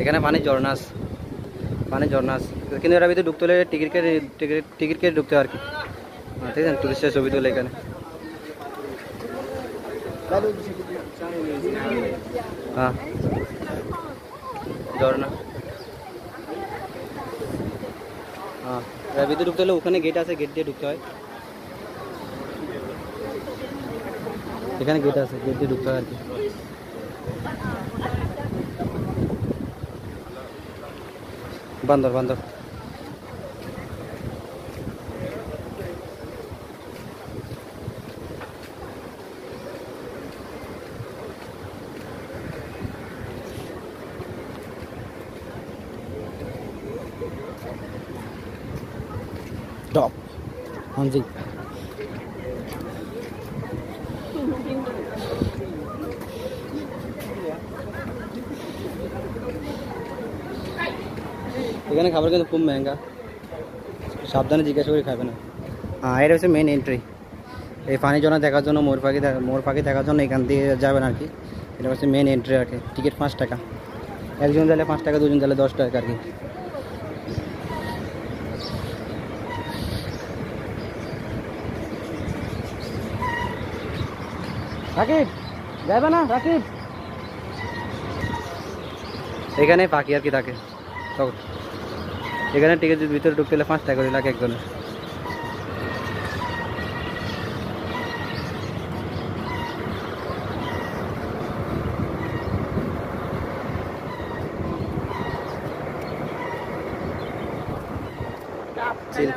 এখানে পানি ঝর্ণা আছে কিন্তু এর ভিতরে ঢুকতে হলে টিকিট কেটে ঢুকতে হয় আর কি। ঠিক আছে, টুরিস্টের ছবি তুলে এখানে। হ্যাঁ ঝর্ণা, হ্যাঁ এর ভিতরে ঢুকতে হলে ওখানে গেট আছে, গেট দিয়ে ঢুকতে হয়। এখানে গেট আছে, গেট দিয়ে ঢুকতে হয় আর কি। বান্দর বান্দর টপ হাঞ্জি। এখানে খাবার কিন্তু খুব মেহঙ্গা, সাবধানে জিজ্ঞাসা করে খাবে না। হ্যাঁ এটা হচ্ছে মেন এন্ট্রি। এই পানি ঝর্ণা দেখার জন্য, মোর পাখি দেখার জন্য এখান দিয়ে যাবেন আর কি। এটা হচ্ছে মেন এন্ট্রি আর কি। টিকিট 5 টাকা, একজন গেলে 5 টাকা, দুজন গেলে 10 টাকা আর কি। রাকিব যাবে না রাকিব, এখানে পাখি আর কি থাকে। তখন এখানে টিকিট ভিতরে ঢুকতে হলে 5 টাকা করে লাগে একজনের। চিল